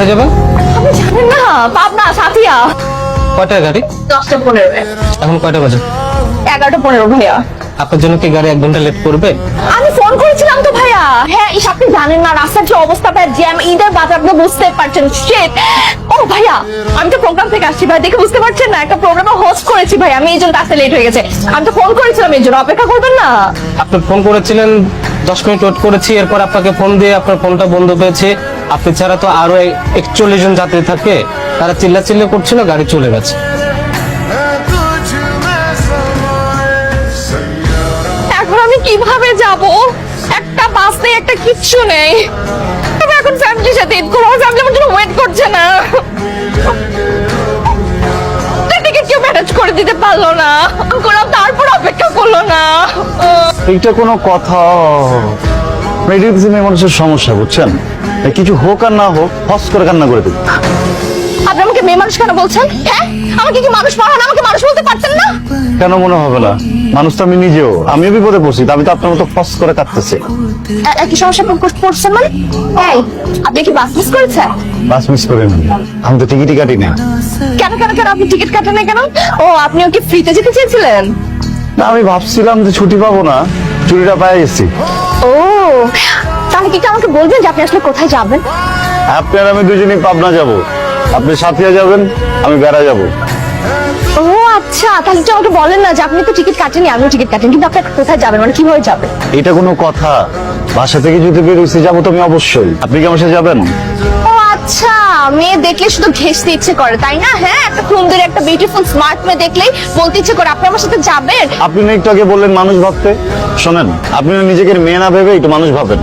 কোথায় যাবেন? আপনি জানেন না, পাবনা সাথিয়া। কয়টায় গাড়ি? 10:15। এখন কয়টা বাজে? 11:15 ভাইয়া। আপনার জন্য কি গাড়ি 1 ঘন্টা লেট করবে? আমি ফোন করেছিলাম তো ভাইয়া। হ্যাঁ, আপনি জানেন না রাস্তার যে অবস্থা, ভাই জ্যাম, ঈদের বাজার, আপনি বুঝতে পারছেন। শিট। ও ভাইয়া, আমি তো প্রোগ্রাম থেকে আসছি ভাই, দেখে বুঝতে পারছেন না, একটা প্রোগ্রামে হোস্ট করেছি ভাই আমি, এই জন্য আসতে লেট হয়ে গেছে। আমি তো ফোন করেছিলাম, এই জন্য অপেক্ষা করবেন না? আপনি ফোন করেছিলেন, 10 মিনিট ওয়েট করেছি, এরপর আপনাকে ফোন দিয়ে আপনার ফোনটা বন্ধ পেয়েছে। আপনি ছাড়া তো আরো 41 জন যাত্রী থাকে, তারা চিল্লাচিল্লি করছিল, গাড়ি চলে গেছে। এখন আমি কিভাবে যাব? একটা বাস নেই, একটা কিচ্ছু নেই। আমি এখন ফ্যামিলির সাথে ঈদ করবো, ফ্যামিলি আমার জন্য ওয়েট করছে না। টিকিট কেউ ম্যানেজ করে দিতে পারলো না, করলাম তারপর অপেক্ষা করলো না। এইটা কোনো কথা? এটা হচ্ছে মেয়ে মানুষের সমস্যা, বুঝছেন? কিছু হোক আর না হোক হস করে কান্না করে দেবে। আপনি আমাকে মেয়ে মানুষ কেন বলছেন? হ্যাঁ, আমাকে কি মানুষ পাহান, আমাকে মানুষ বলতে পারতেন না? কেন মনে হবে না? মানুষ তো আমি নিজেও, আমিও বিপদে পড়ছি, আমি তো আপনার মতো ফস করে কাঁদতেছি। একই সমস্যা পড়ছেন মানে? এই, আপনি কি বাস মিস করেছেন? বাস মিস করে নি, আমি তো টিকিটই কাটি না। কেন কেন কেন আপনি টিকিট কাটেন না কেন? ও, আপনিও কি ফ্রিতে যেতে চেয়েছিলেন? না, আমি ভাবছিলাম যে ছুটি পাবো না, ছুটিটা পেয়ে গেছি। ও, তাহলে কি আমাকে বলবেন যে আপনি আসলে কোথায় যাবেন? আপনি আর আমি দুজনেই পাবনা যাব, আপনি সাথিয়া যাবেন, আমি বেড়া যাব। ও আচ্ছা, তাহলে একটু আমাকে বলেন না যে আপনি তো টিকিট কাটেনি, আমিও টিকিট কাটেন, কিন্তু আপনি কোথায় যাবেন, মানে কিভাবে যাবেন? এটা কোনো কথা? বাসা থেকে যদি বেরোইছি যাবো তো আমি অবশ্যই। আপনি কি আমার সাথে যাবেন? ও আচ্ছা, মেয়ে দেখলে শুধু ঘেঁষতে ইচ্ছে করে তাই না? হ্যাঁ, একটা সুন্দর, একটা বিউটিফুল স্মার্ট মেয়ে দেখলেই বলতে ইচ্ছে করে আপনি আমার সাথে যাবেন। আপনি না একটু আগে বললেন মানুষ ভাবতে, শোনেন, আপনি নিজেকে মেয়ে না ভেবে একটু মানুষ ভাবেন।